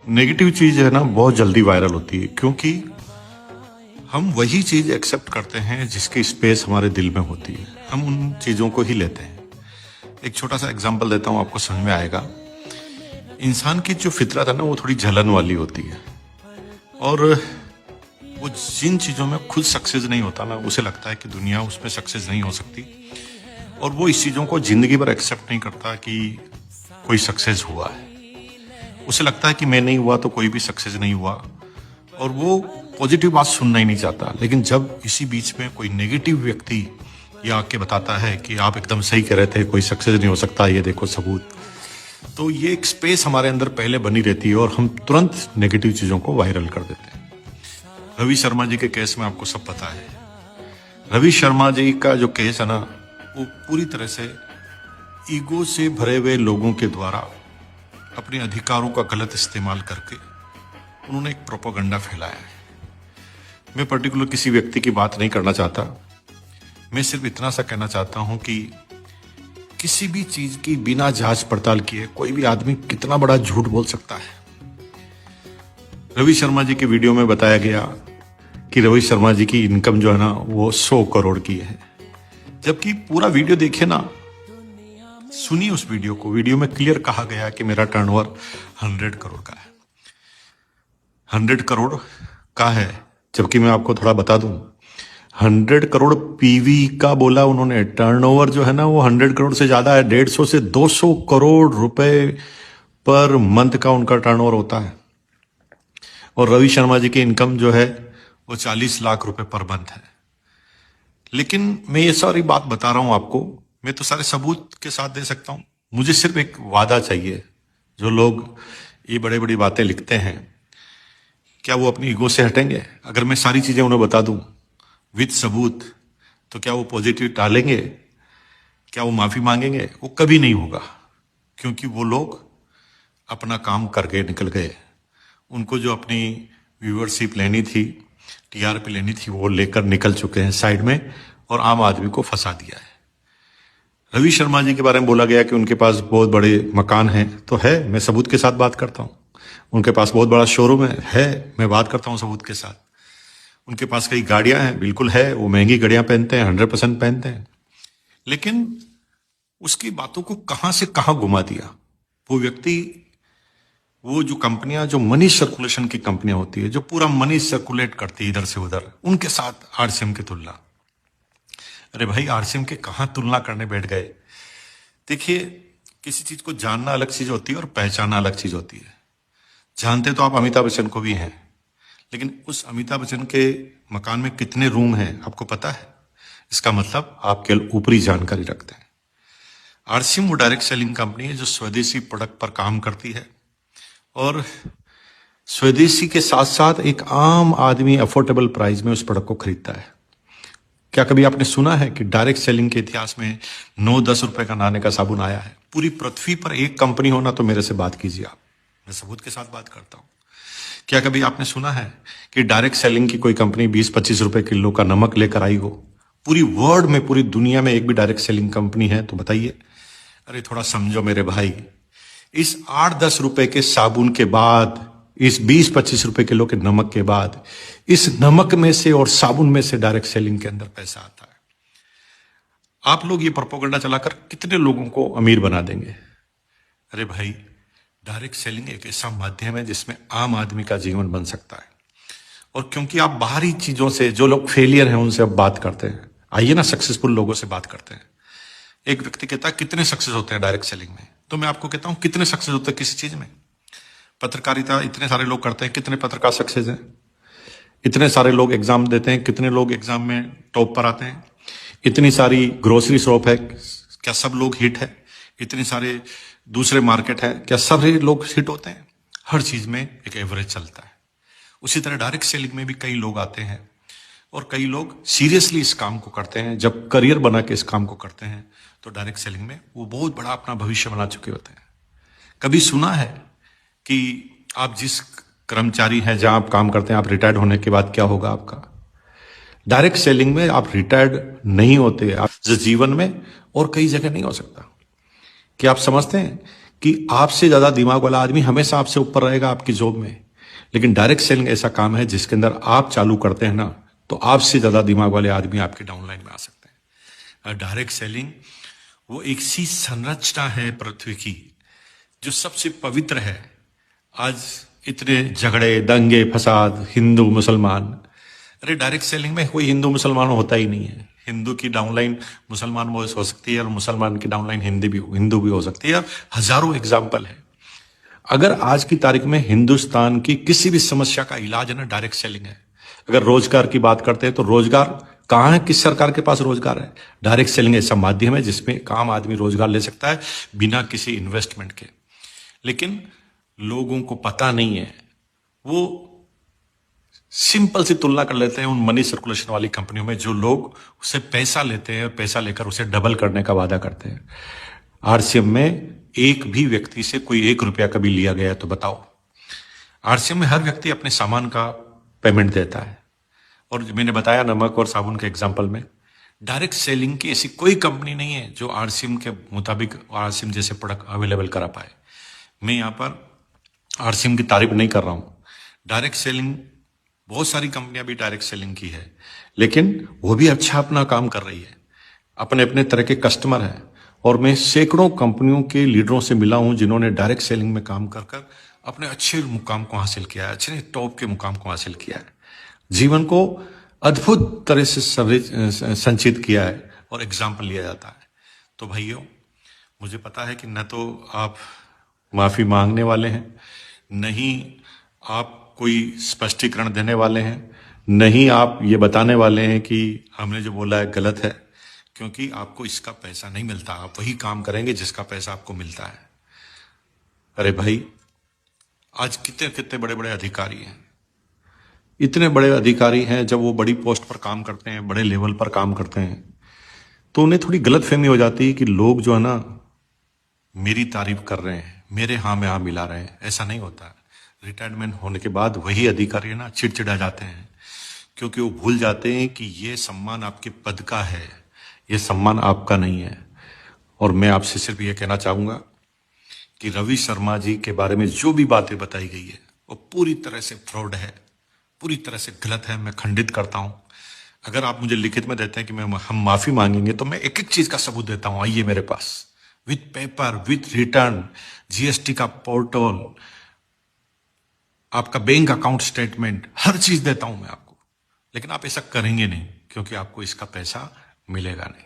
Negative चीज है ना बहुत जल्दी वायरल होती है, क्योंकि हम वही चीज एक्सेप्ट करते हैं जिसकी स्पेस हमारे दिल में होती है। हम उन चीजों को ही लेते हैं। एक छोटा सा एग्जांपल देता हूं, आपको समझ में आएगा। इंसान की जो फितरत है ना वो थोड़ी जलन वाली होती है, और वो जिन चीजों में खुद सक्सेस नहीं होता ना, उसे लगता है कि दुनिया उसमें सक्सेस नहीं हो सकती, और वो इस चीजों को जिंदगी भर एक्सेप्ट नहीं करता कि कोई सक्सेस हुआ है। उसे लगता है कि मैं नहीं हुआ तो कोई भी सक्सेस नहीं हुआ, और वो पॉजिटिव बात सुनना ही नहीं चाहता। लेकिन जब इसी बीच में कोई नेगेटिव व्यक्ति ये आके बताता है कि आप एकदम सही कह रहे थे, कोई सक्सेस नहीं हो सकता, ये देखो सबूत, तो ये एक स्पेस हमारे अंदर पहले बनी रहती है और हम तुरंत नेगेटिव चीजों को वायरल कर देते हैं। रवि शर्मा जी के केस में आपको सब पता है। रवि शर्मा जी का जो केस है ना, वो पूरी तरह से ईगो से भरे हुए लोगों के द्वारा अपने अधिकारों का गलत इस्तेमाल करके उन्होंने एक प्रोपेगेंडा फैलाया है। मैं पर्टिकुलर किसी व्यक्ति की बात नहीं करना चाहता, मैं सिर्फ इतना सा कहना चाहता हूं कि किसी भी चीज की बिना जांच पड़ताल किए कोई भी आदमी कितना बड़ा झूठ बोल सकता है। रवि शर्मा जी के वीडियो में बताया गया कि रवि शर्मा जी की इनकम जो है ना वो 100 करोड़ की है, जबकि पूरा वीडियो देखे ना, सुनिए उस वीडियो को। वीडियो में क्लियर कहा गया कि मेरा टर्नओवर 100 करोड़ का है। 100 करोड़ का है, जबकि मैं आपको थोड़ा बता दूं, 100 करोड़ पीवी का बोला उन्होंने। टर्नओवर जो है ना वो 100 करोड़ से ज्यादा है। 150 से 200 करोड़ रुपए पर मंथ का उनका टर्नओवर होता है, और रवि शर्मा जी की इनकम जो है वो 40 लाख रुपए पर मंथ है। लेकिन मैं ये सारी बात बता रहा हूं आपको, मैं तो सारे सबूत के साथ दे सकता हूं। मुझे सिर्फ एक वादा चाहिए। जो लोग ये बड़े बड़ी बातें लिखते हैं, क्या वो अपनी ईगो से हटेंगे? अगर मैं सारी चीजें उन्हें बता दूं विद सबूत, तो क्या वो पॉजिटिव डालेंगे? क्या वो माफी मांगेंगे? वो कभी नहीं होगा, क्योंकि वो लोग अपना काम करके निकल गए। उनको जो अपनी व्यूअरशिप लेनी थी, टीआरपी लेनी थी, वो लेकर निकल चुके हैं साइड में, और आम आदमी को फंसा दिया है। रवि शर्मा जी के बारे में बोला गया कि उनके पास बहुत बड़े मकान हैं, तो है, मैं सबूत के साथ बात करता हूं। उनके पास बहुत बड़ा शोरूम है, मैं बात करता हूं सबूत के साथ। उनके पास कई गाड़ियां हैं, बिल्कुल है, वो महंगी गाड़ियां पहनते हैं, 100% पहनते हैं। लेकिन उसकी बातों को कहां से कहां घुमा दिया वो व्यक्ति। वो जो कंपनियां, जो मनी सर्कुलेशन की कंपनियां होती है, जो पूरा मनी सर्कुलेट करती है इधर से उधर, उनके साथ आरसीएम की तुलना। अरे भाई, आरसीएम के कहां तुलना करने बैठ गए? देखिए, किसी चीज को जानना अलग चीज होती है और पहचानना अलग चीज होती है। जानते तो आप अमिताभ बच्चन को भी हैं, लेकिन उस अमिताभ बच्चन के मकान में कितने रूम हैं आपको पता है? इसका मतलब आप केवल ऊपरी जानकारी रखते हैं। आरसीएम वो डायरेक्ट सेलिंग कंपनी है जो स्वदेशी प्रोडक्ट पर काम करती है, और स्वदेशी के साथ साथ एक आम आदमी अफोर्डेबल प्राइस में उस प्रोडक्ट को खरीदता है। क्या कभी आपने सुना है कि डायरेक्ट सेलिंग के इतिहास में 9-10 रुपए का नाने का साबुन आया है? पूरी पृथ्वी पर एक कंपनी होना तो मेरे से बात कीजिए आप, मैं सबूत के साथ बात करता हूं। क्या कभी आपने सुना है कि डायरेक्ट सेलिंग की कोई कंपनी 20-25 रुपए किलो का नमक लेकर आई हो? पूरी वर्ल्ड में, पूरी दुनिया में एक भी डायरेक्ट सेलिंग कंपनी है तो बताइए। अरे थोड़ा समझो मेरे भाई, इस 8-10 रुपए के साबुन के बाद, इस 20-25 रुपए किलो के नमक के बाद, इस नमक में से और साबुन में से डायरेक्ट सेलिंग के अंदर पैसा आता है। आप लोग ये प्रोपेगेंडा चलाकर कितने लोगों को अमीर बना देंगे? अरे भाई, डायरेक्ट सेलिंग एक ऐसा माध्यम है जिसमें आम आदमी का जीवन बन सकता है। और क्योंकि आप बाहरी चीजों से, जो लोग फेलियर हैं उनसे अब बात करते हैं, आइए ना सक्सेसफुल लोगों से बात करते हैं। एक व्यक्ति कहता है कितने सक्सेस होते हैं डायरेक्ट सेलिंग में, तो मैं आपको कहता हूं कितने सक्सेस होते हैं किसी चीज में। पत्रकारिता इतने सारे लोग करते हैं, कितने पत्रकार सक्सेस हैं? इतने सारे लोग एग्जाम देते हैं, कितने लोग एग्जाम में टॉप पर आते हैं? इतनी सारी ग्रोसरी शॉप है, क्या सब लोग हिट है? इतने सारे दूसरे मार्केट है, क्या सभी लोग हिट होते हैं? हर चीज में एक एवरेज चलता है। उसी तरह डायरेक्ट सेलिंग में भी कई लोग आते हैं, और कई लोग सीरियसली इस काम को करते हैं। जब करियर बना के इस काम को करते हैं तो डायरेक्ट सेलिंग में वो बहुत बड़ा अपना भविष्य बना चुके होते हैं। कभी सुना है कि आप जिस कर्मचारी हैं, जहां आप काम करते हैं, आप रिटायर्ड होने के बाद क्या होगा आपका? डायरेक्ट सेलिंग में आप रिटायर्ड नहीं होते, आप जीवन में और कई जगह नहीं हो सकता। क्या आप समझते हैं कि आपसे ज्यादा दिमाग वाला आदमी हमेशा आपसे ऊपर रहेगा आपकी जॉब में। लेकिन डायरेक्ट सेलिंग ऐसा काम है जिसके अंदर आप चालू करते हैं ना, तो आपसे ज्यादा दिमाग वाले आदमी आपके डाउनलाइन में आ सकते हैं। डायरेक्ट सेलिंग वो एक सी संरचना है पृथ्वी की जो सबसे पवित्र है। आज इतने झगड़े, दंगे, फसाद, हिंदू मुसलमान, अरे डायरेक्ट सेलिंग में कोई हिंदू मुसलमान होता ही नहीं है। हिंदू की डाउनलाइन मुसलमान में हो सकती है और मुसलमान की डाउनलाइन हिंदू भी हो सकती है। हजारों एग्जाम्पल है। अगर आज की तारीख में हिंदुस्तान की किसी भी समस्या का इलाज है ना, डायरेक्ट सेलिंग है। अगर रोजगार की बात करते हैं तो रोजगार कहाँ है, किस सरकार के पास रोजगार है? डायरेक्ट सेलिंग ऐसा माध्यम है जिसमें एक आम आदमी रोजगार ले सकता है बिना किसी इन्वेस्टमेंट के। लेकिन लोगों को पता नहीं है। वो सिंपल सी तुलना कर लेते हैं उन मनी सर्कुलेशन वाली कंपनियों में जो लोग उससे पैसा लेते हैं और पैसा लेकर उसे डबल करने का वादा करते हैं। आरसीएम में एक भी व्यक्ति से कोई 1 रुपया कभी लिया गया तो बताओ? आरसीएम में हर व्यक्ति अपने सामान का पेमेंट देता है। और मैंने बताया नमक और साबुन के एग्जाम्पल में, डायरेक्ट सेलिंग की ऐसी कोई कंपनी नहीं है जो आरसीएम के मुताबिक आरसीएम जैसे प्रोडक्ट अवेलेबल करा पाए। मैं यहाँ पर आरसीएम की तारीफ नहीं कर रहा हूँ। डायरेक्ट सेलिंग, बहुत सारी कंपनियां भी डायरेक्ट सेलिंग की है, लेकिन वो भी अच्छा अपना काम कर रही है। अपने अपने तरह के कस्टमर हैं। और मैं सैकड़ों कंपनियों के लीडरों से मिला हूं जिन्होंने डायरेक्ट सेलिंग में काम कर कर अपने अच्छे मुकाम को हासिल किया है, अच्छे टॉप के मुकाम को हासिल किया है, जीवन को अद्भुत तरह से संचित किया है और एग्जाम्पल लिया जाता है। तो भाइयों, मुझे पता है कि न तो आप माफी मांगने वाले हैं, नहीं आप कोई स्पष्टीकरण देने वाले हैं, नहीं आप ये बताने वाले हैं कि हमने जो बोला है गलत है, क्योंकि आपको इसका पैसा नहीं मिलता। आप वही काम करेंगे जिसका पैसा आपको मिलता है। अरे भाई, आज कितने कितने बड़े बड़े अधिकारी हैं, इतने बड़े अधिकारी हैं, जब वो बड़ी पोस्ट पर काम करते हैं, बड़े लेवल पर काम करते हैं, तो उन्हें थोड़ी गलतफहमी हो जाती है कि लोग जो है ना मेरी तारीफ कर रहे हैं, मेरे हाँ में हाँ मिला रहे हैं। ऐसा नहीं होता। रिटायरमेंट होने के बाद वही अधिकारी ना चिड़चिड़ा जाते हैं, क्योंकि वो भूल जाते हैं कि ये सम्मान आपके पद का है, ये सम्मान आपका नहीं है। और मैं आपसे सिर्फ ये कहना चाहूंगा कि रवि शर्मा जी के बारे में जो भी बातें बताई गई है वो पूरी तरह से फ्रॉड है, पूरी तरह से गलत है। मैं खंडित करता हूं। अगर आप मुझे लिखित में देते हैं कि हम माफी मांगेंगे तो मैं एक एक चीज का सबूत देता हूं। आइए मेरे पास, with paper, with return, GST का पोर्टल, आपका बैंक अकाउंट स्टेटमेंट, हर चीज देता हूं मैं आपको। लेकिन आप ऐसा करेंगे नहीं, क्योंकि आपको इसका पैसा मिलेगा नहीं।